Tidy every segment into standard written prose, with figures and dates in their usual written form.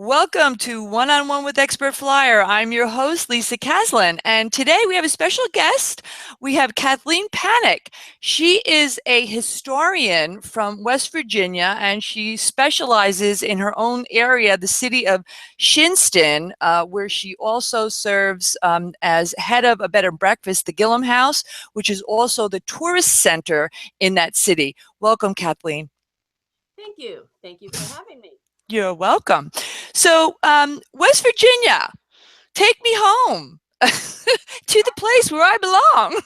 Welcome to One-on-One with Expert Flyer. I'm your host, Lisa Caslin, and today we have a special guest. We have Kathleen Panek. She is a historian from West Virginia, and she specializes in her own area, the city of Shinnston, where she also serves as head of a bed and breakfast, the Gillum House, which is also the tourist center in that city. Welcome, Kathleen. Thank you. Thank you for having me. You're welcome. So, West Virginia, take me home to the place where I belong.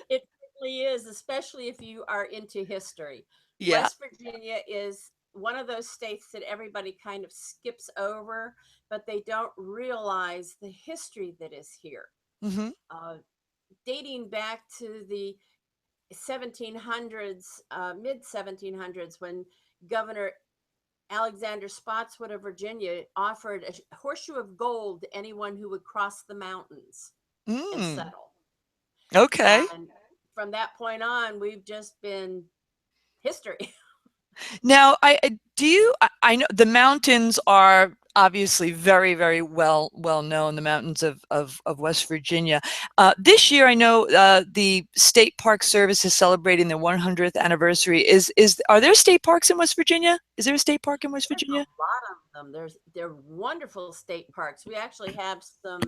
It really is, especially if you are into history. Yeah. West Virginia is one of those states that everybody kind of skips over, but they don't realize the history that is here. Mm-hmm. Uh, Dating back to the 1700s, mid 1700s, when Governor Alexander Spotswood of Virginia offered a horseshoe of gold to anyone who would cross the mountains and Mm. settle. Okay. And from that point on, we've just been history. Now, I know the mountains are obviously very, very well known, the mountains of West Virginia. This year, I know the State Park Service is celebrating their 100th anniversary. Are there state parks in West Virginia? Is there a state park in West There's a Virginia? lot of them. They're wonderful state parks. We actually have some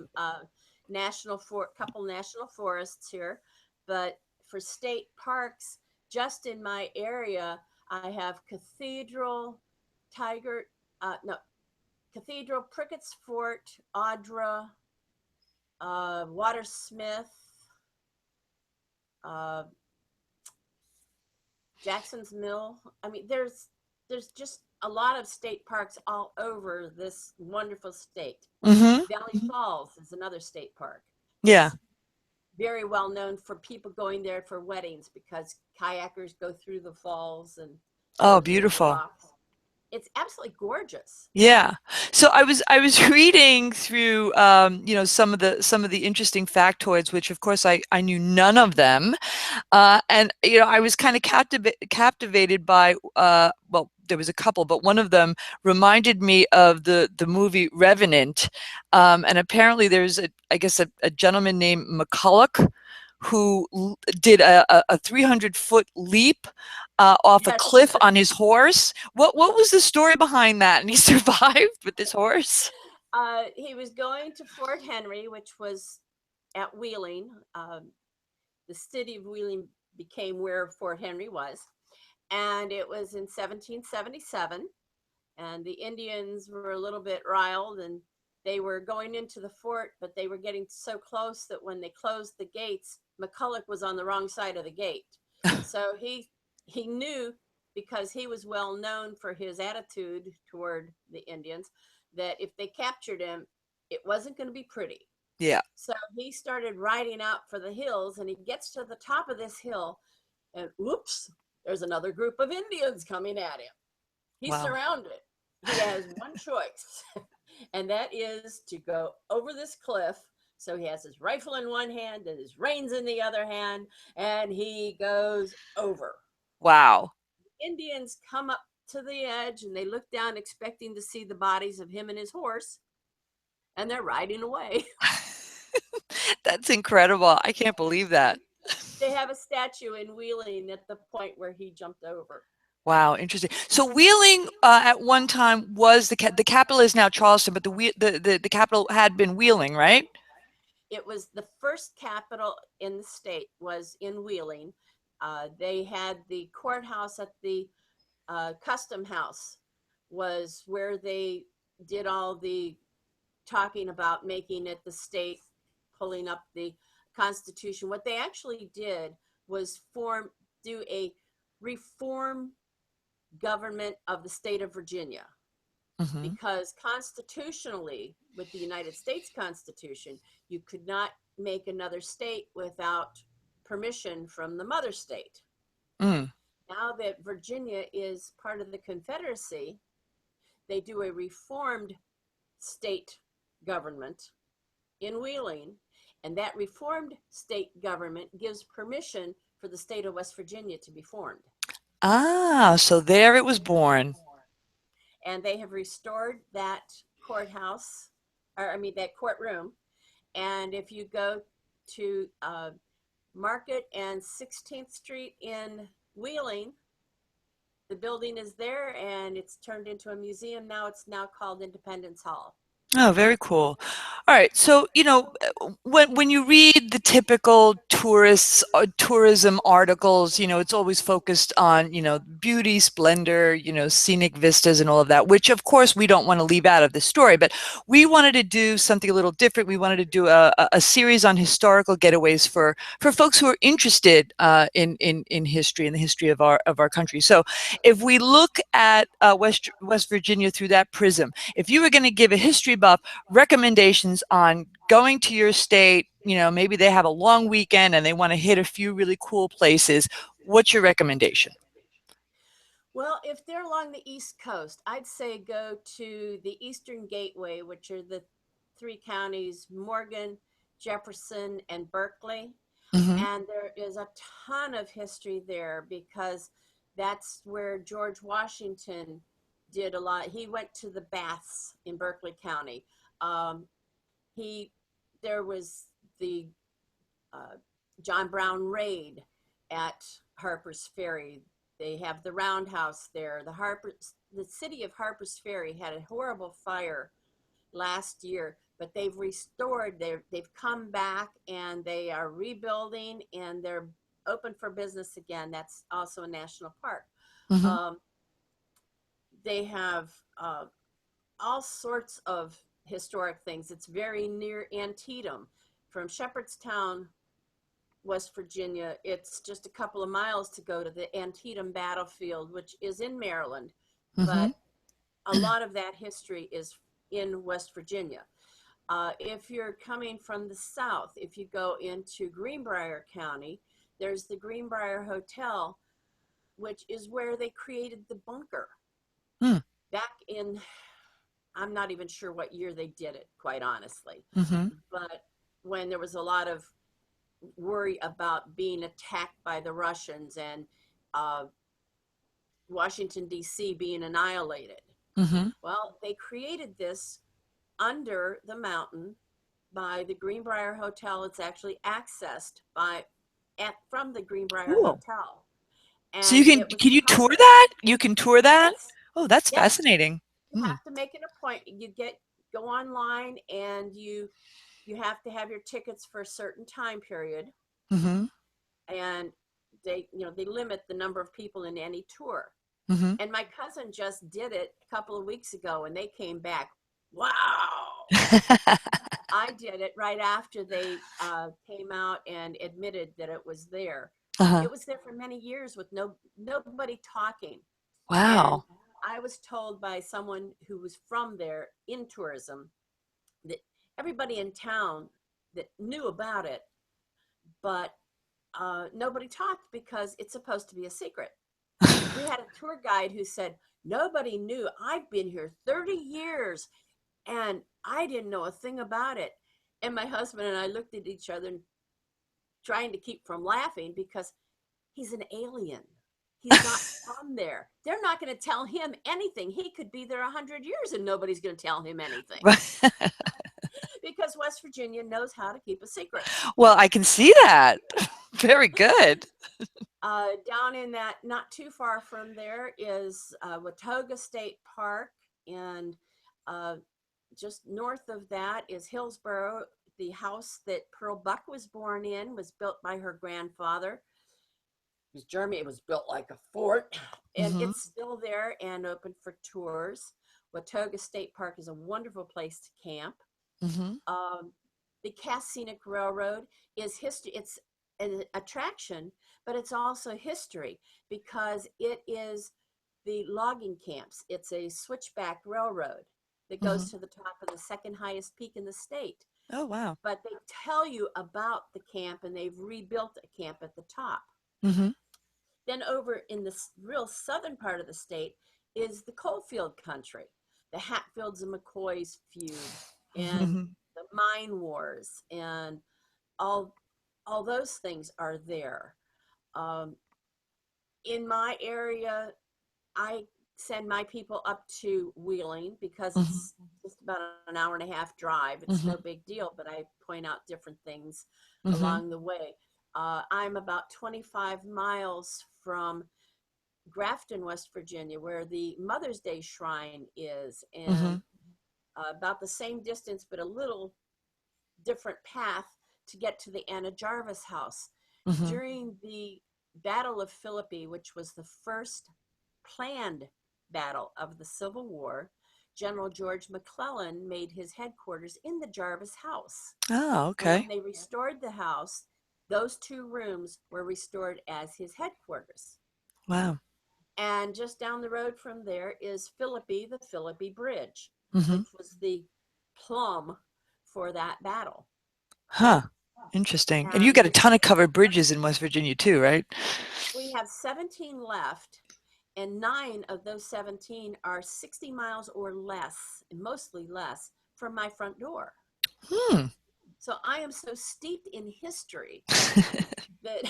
couple national forests here, but for state parks, just in my area, I have Cathedral, Tiger, no, Cathedral, Prickett's Fort, Audra, Watersmith, uh, Jackson's Mill. I mean, there's just a lot of state parks all over this wonderful state. Mm-hmm. Valley Falls is another state park. Yeah. It's very well known for people going there for weddings because kayakers go through the falls and Oh, go through the beautiful. rocks. It's absolutely gorgeous. Yeah. So I was reading through some of the interesting factoids, which of course I knew none of them, and I was kind of captivated by well, there was a couple, but one of them reminded me of the movie Revenant, and apparently there's I guess a gentleman named McCulloch who did a 300-foot leap off a Yes. cliff on his horse. What was the story behind that? And he survived with his horse? He was going to Fort Henry, which was at Wheeling. The city of Wheeling became where Fort Henry was. And it was in 1777. And the Indians were a little bit riled and they were going into the fort, but they were getting so close that when they closed the gates, McCulloch was on the wrong side of the gate. So he knew, because he was well known for his attitude toward the Indians, that if they captured him, it wasn't going to be pretty. Yeah. So he started riding out for the hills, and he gets to the top of this hill, and whoops, there's another group of Indians coming at him. He's Wow. surrounded. He has one choice, and that is to go over this cliff. So he has his rifle in one hand and his reins in the other hand, and he goes over. Wow. Indians come up to the edge and they look down expecting to see the bodies of him and his horse, and they're riding away. That's incredible. I can't believe that. They have a statue in Wheeling at the point where he jumped over. Wow, interesting. So Wheeling at one time was the capital is now Charleston, but the capital had been Wheeling, right? It was the first capital in the state was in Wheeling. They had the courthouse at the custom house was where they did all the talking about making it the state, pulling up the Constitution. What they actually did was do a reform government of the state of Virginia, Mm-hmm. because constitutionally, with the United States Constitution, you could not make another state without permission from the mother state. Mm. Now that Virginia is part of the Confederacy, they do a reformed state government in Wheeling, and that reformed state government gives permission for the state of West Virginia to be formed. Ah, so there it was born. and they have restored that courthouse, or I mean that courtroom. And if you go to Market and 16th Street in Wheeling, the building is there, and it's turned into a museum now. It's now called Independence Hall. Oh, very cool. All right. So, when you read the typical tourism articles, it's always focused on, beauty, splendor, scenic vistas and all of that, which of course we don't want to leave out of the story, but we wanted to do something a little different. We wanted to do a series on historical getaways for folks who are interested in history and the history of our country. So if we look at West Virginia through that prism, if you were going to give a history buff recommendations on going to your state, maybe they have a long weekend and they want to hit a few really cool places, what's your recommendation? Well, if they're along the East Coast, I'd say go to the Eastern Gateway, which are the three counties, Morgan, Jefferson, and Berkeley. Mm-hmm. And there is a ton of history there because that's where George Washington did a lot. He went to the baths in Berkeley County. Um, there was the John Brown raid at Harper's Ferry. They have the Roundhouse there. The city of Harper's Ferry had a horrible fire last year, but they've restored. They've come back and they are rebuilding and they're open for business again. That's also a national park. Mm-hmm. They have all sorts of historic things. It's very near Antietam. From Shepherdstown, West Virginia, it's just a couple of miles to go to the Antietam battlefield, which is in Maryland. Mm-hmm. But a lot of that history is in West Virginia. If you're coming from the south, if you go into Greenbrier County, there's the Greenbrier Hotel, which is where they created the bunker. Mm. Back in, I'm not even sure what year they did it, quite honestly. Mm-hmm. But when there was a lot of worry about being attacked by the Russians and Washington, D.C. being annihilated. Mm-hmm. Well, they created this under the mountain by the Greenbrier Hotel. It's actually accessed from the Greenbrier Cool. Hotel. So And it was can you tour covered. that? You can tour that? Yes, Oh, that's yes. fascinating. You have to make an appointment. Go online and you have to have your tickets for a certain time period. Mm-hmm. And they limit the number of people in any tour. Mm-hmm. And my cousin just did it a couple of weeks ago and they came back. Wow. I did it right after they came out and admitted that it was there. Uh-huh. It was there for many years with nobody talking. And Wow. I was told by someone who was from there in tourism that everybody in town that knew about it, but nobody talked because it's supposed to be a secret. We had a tour guide who said, nobody knew. I've been here 30 years and I didn't know a thing about it. And my husband and I looked at each other and trying to keep from laughing because he's an alien. He's not from there. They're not going to tell him anything. He could be there 100 years and nobody's going to tell him anything. Because West Virginia knows how to keep a secret. Well, I can see that. Very good. Down in that, not too far from there, is Toga State Park, and just north of that is Hillsborough. The house that Pearl Buck was born in was built by her grandfather. It was German. It was built like a fort, and Mm-hmm. it's still there and open for tours. Watauga State Park is a wonderful place to camp. Mm-hmm. The Cass Scenic Railroad is history. It's an attraction, but it's also history because it is the logging camps. It's a switchback railroad that goes Mm-hmm. to the top of the second highest peak in the state. Oh, wow. But they tell you about the camp and they've rebuilt a camp at the top. Mm-hmm. Then over in the real southern part of the state is the coalfield country, the Hatfields and McCoys feud, and Mm-hmm. the mine wars, and all those things are there. In my area, I send my people up to Wheeling because Mhm. it's just about an hour and a half drive. It's Mhm. no big deal, but I point out different things Mhm. along the way. I'm about 25 miles from Grafton, West Virginia, where the Mother's Day Shrine is, and Mhm. about the same distance, but a little different path to get to the Anna Jarvis house. Mhm. During the Battle of Philippi, which was the first planned battle of the Civil War, General George McClellan made his headquarters in the Jarvis house. Oh, And when okay. they restored the house, those two rooms were restored as his headquarters. Wow. And just down the road from there is Philippi, the Philippi Bridge, Mhm. which was the plum for that battle. Huh. Interesting. And you And got a ton of covered bridges in West Virginia too, right? we have 17 left, and 9 of those 17 are 60 miles or less, mostly less, from my front door. Hmm. So I am so steeped in history that,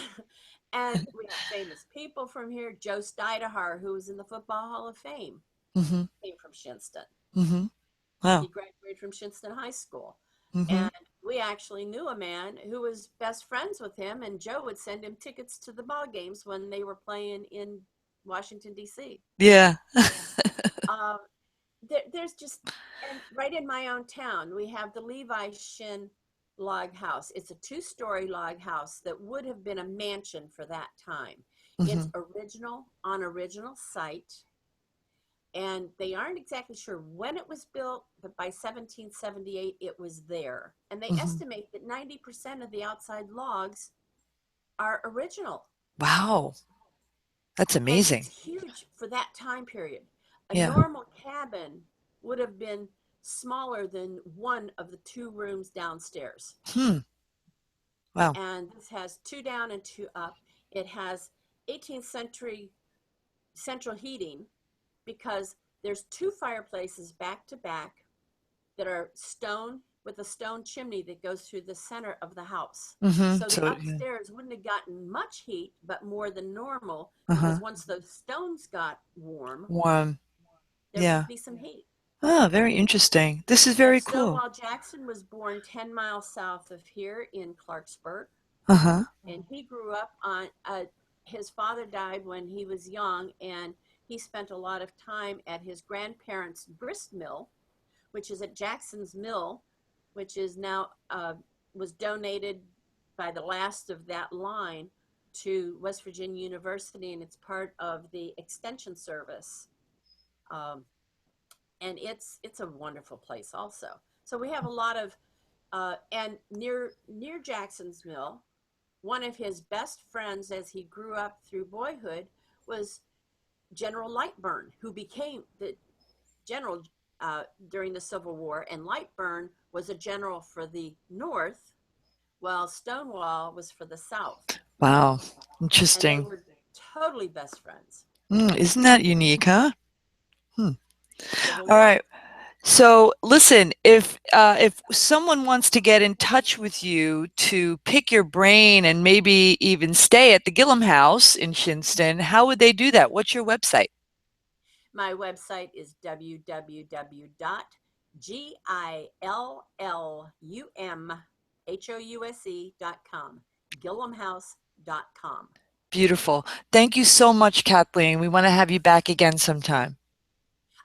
and we have famous people from here. Joe Stidehar, who was in the Football Hall of Fame, Mhm. came from Shinnston. Mhm. He Wow. graduated from Shinnston High School. Mhm. And we actually knew a man who was best friends with him, and Joe would send him tickets to the ball games when they were playing in Washington, D.C. Yeah. Um, there's just, and right in my own town, we have the Levi Shin log house. It's a 2-story log house that would have been a mansion for that time. It's Mhm. original on original site, and they aren't exactly sure when it was built, but by 1778 it was there. And they Mhm. estimate that 90% of the outside logs are original. Wow. That's And it's amazing. huge for that time period. A Yeah. normal cabin would have been smaller than one of the 2 rooms downstairs. Hmm. Wow. And this has 2 down and 2 up. It has 18th century central heating because there's 2 fireplaces back to back that are stone with a stone chimney that goes through the center of the house. Mhm. So the So, yeah. upstairs wouldn't have gotten much heat, but more than normal, Uh-huh. because once those stones got warm, Warm. there would Yeah. be some heat. Oh, very interesting. This is And very cool. Stonewall Jackson was born 10 miles south of here in Clarksburg. Uh-huh. And he grew up on, his father died when he was young, and he spent a lot of time at his grandparents' grist mill, which is at Jackson's Mill, which is now was donated by the last of that line to West Virginia University, and it's part of the Extension Service. Um, and it's a wonderful place also. So we have a lot of and near Jackson's Mill, one of his best friends as he grew up through boyhood was General Lightburn, who became the general during the Civil War, and Lightburn was a general for the North, while Stonewall was for the South, Wow. and they Interesting. were totally best friends. Isn't that unique, huh? Hmm. Civil All War. right. So listen, if someone wants to get in touch with you to pick your brain and maybe even stay at the Gillum House in Shinnston, how would they do that? What's your website? My website is www.gillumhouse.com. Gillumhouse.com. Beautiful. Thank you so much, Kathleen. We want to have you back again sometime.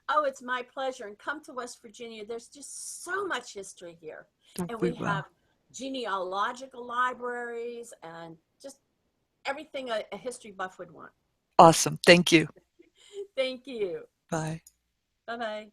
Oh, it's my pleasure. And come to West Virginia. There's just so much history here. And We we will. have genealogical libraries and just everything a history buff would want. Awesome. Thank you. Thank you. Bye. Bye bye.